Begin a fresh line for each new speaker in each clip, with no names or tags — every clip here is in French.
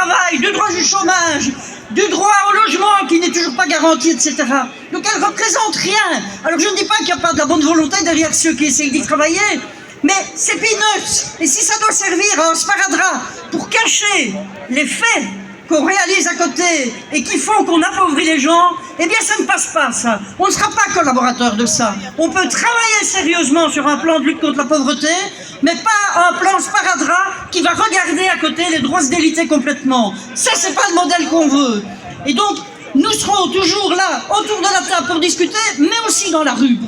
travail, du droit du chômage, du droit au logement qui n'est toujours pas garanti, etc. Donc elle ne représente rien. Alors je ne dis pas qu'il n'y a pas de la bonne volonté derrière ceux qui essayent d'y travailler, mais c'est peanuts. Et si ça doit servir à un sparadrap pour cacher les faits qu'on réalise à côté et qui font qu'on appauvrit les gens, eh bien ça ne passe pas, ça. On ne sera pas collaborateur de ça. On peut travailler sérieusement sur un plan de lutte contre la pauvreté, mais pas un plan sparadrap qui va regarder à côté les droits se déliter complètement. Ça, c'est pas le modèle qu'on veut. Et donc, nous serons toujours là, autour de la table, pour discuter, mais aussi dans la rue,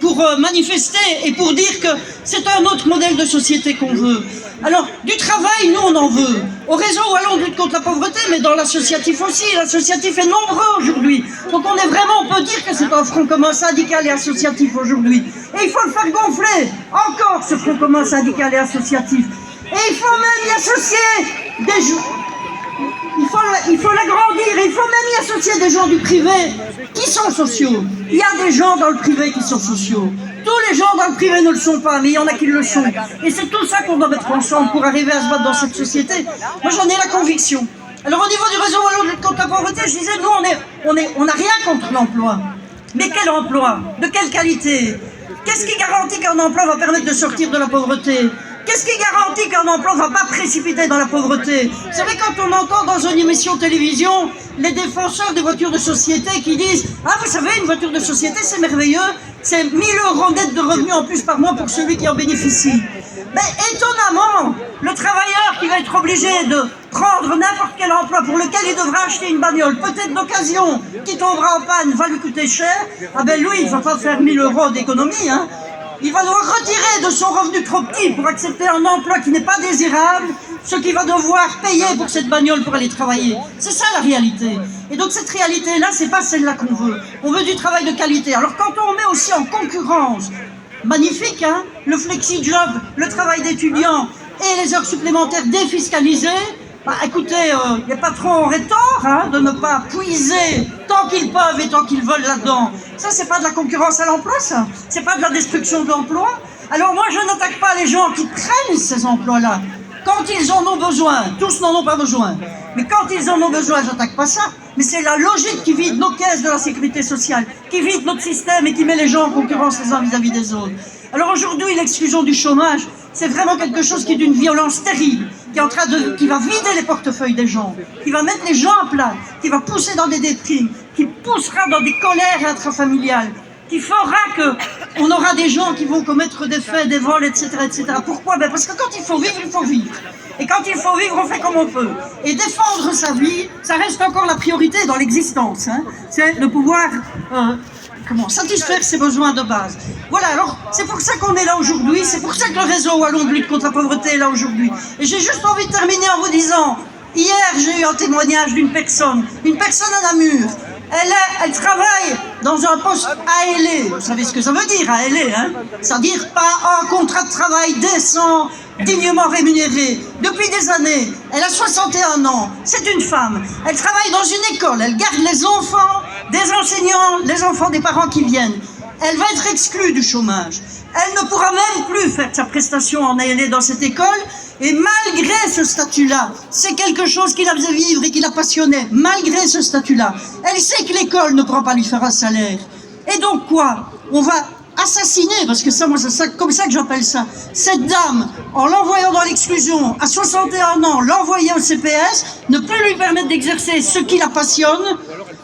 pour manifester et pour dire que c'est un autre modèle de société qu'on veut. Alors, du travail, nous, on en veut. Au réseau wallon de lutte contre la pauvreté, mais dans l'associatif aussi. L'associatif est nombreux aujourd'hui. Donc, on peut dire que c'est un front commun syndical et associatif aujourd'hui. Et il faut le faire gonfler, encore, ce front commun syndical et associatif. Et il faut même y associer des gens. Il faut l'agrandir, il faut même y associer des gens du privé qui sont sociaux. Il y a des gens dans le privé qui sont sociaux. Tous les gens dans le privé ne le sont pas, mais il y en a qui le sont. Et c'est tout ça qu'on doit mettre ensemble pour arriver à se battre dans cette société. Moi, j'en ai la conviction. Alors, au niveau du réseau wallon de lutte contre la pauvreté, je disais, nous, on n'a rien contre l'emploi. Mais quel emploi? De quelle qualité? Qu'est-ce qui garantit qu'un emploi va permettre de sortir de la pauvreté? Qu'est-ce qui garantit qu'un emploi ne va pas précipiter dans la pauvreté? Vous savez, quand on entend dans une émission de télévision les défenseurs des voitures de société qui disent « Ah, vous savez, une voiture de société, c'est merveilleux, c'est 1 000 € net de revenus en plus par mois pour celui qui en bénéficie. » Mais étonnamment, le travailleur qui va être obligé de prendre n'importe quel emploi pour lequel il devra acheter une bagnole, peut-être d'occasion, qui tombera en panne, va lui coûter cher, ah ben lui, il ne va pas faire 1 000 € d'économie, hein. Il va devoir retirer de son revenu trop petit pour accepter un emploi qui n'est pas désirable, ce qu'il va devoir payer pour cette bagnole pour aller travailler. C'est ça la réalité. Et donc cette réalité-là, c'est pas celle-là qu'on veut. On veut du travail de qualité. Alors quand on met aussi en concurrence, magnifique, hein, le flexi-job, le travail d'étudiant et les heures supplémentaires défiscalisées, bah, écoutez, les patrons auraient tort hein, de ne pas puiser tant qu'ils peuvent et tant qu'ils veulent là-dedans. Ça, c'est pas de la concurrence à l'emploi, ça. C'est pas de la destruction de l'emploi. Alors moi, je n'attaque pas les gens qui prennent ces emplois-là. Quand ils en ont besoin, tous n'en ont pas besoin. Mais quand ils en ont besoin, j'attaque pas ça. Mais c'est la logique qui vide nos caisses de la sécurité sociale, qui vide notre système et qui met les gens en concurrence les uns vis-à-vis des autres. Alors aujourd'hui, l'exclusion du chômage, c'est vraiment quelque chose qui est d'une violence terrible, qui va vider les portefeuilles des gens, qui va mettre les gens à plat, qui va pousser dans des déprimes, qui poussera dans des colères intrafamiliales, qui fera qu'on aura des gens qui vont commettre des faits, des vols, etc. etc. Pourquoi? Ben parce que quand il faut vivre, il faut vivre. Et quand il faut vivre, on fait comme on peut. Et défendre sa vie, ça reste encore la priorité dans l'existence. Hein. C'est le pouvoir satisfaire ses besoins de base. Voilà, alors c'est pour ça qu'on est là aujourd'hui, c'est pour ça que le réseau wallon de lutte contre la pauvreté est là aujourd'hui. Et j'ai juste envie de terminer en vous disant, hier j'ai eu un témoignage d'une personne à Namur. Elle travaille dans un poste ALE, vous savez ce que ça veut dire ALE, hein? C'est-à-dire pas un contrat de travail décent, dignement rémunéré. Depuis des années, elle a 61 ans, c'est une femme. Elle travaille dans une école, elle garde les enfants des enseignants, les enfants des parents qui viennent. Elle va être exclue du chômage. Elle ne pourra même plus faire sa prestation en ALE dans cette école. Et malgré ce statut-là, c'est quelque chose qui la faisait vivre et qui la passionnait. Malgré ce statut-là, elle sait que l'école ne pourra pas lui faire un salaire. Et donc quoi? On va assassiner, parce que ça, moi, c'est comme ça que j'appelle ça. Cette dame, en l'envoyant dans l'exclusion, à 61 ans, l'envoyer au CPS, ne plus lui permettre d'exercer ce qui la passionne,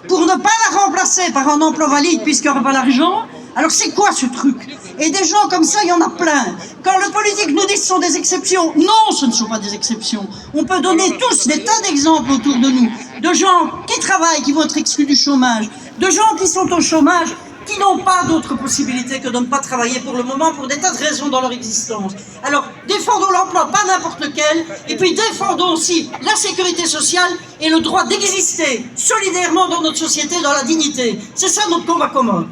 pour ne pas la remplacer par un emploi valide puisqu'il n'y aura pas l'argent. Alors c'est quoi ce truc? Et des gens comme ça, il y en a plein. Quand le politique nous dit que ce sont des exceptions, non, ce ne sont pas des exceptions. On peut donner tous des tas d'exemples autour de nous, de gens qui travaillent, qui vont être exclus du chômage, de gens qui sont au chômage, qui n'ont pas d'autre possibilité que de ne pas travailler pour le moment pour des tas de raisons dans leur existence. Alors, défendons l'emploi, pas n'importe lequel, et puis défendons aussi la sécurité sociale et le droit d'exister solidairement dans notre société, dans la dignité. C'est ça notre combat commun.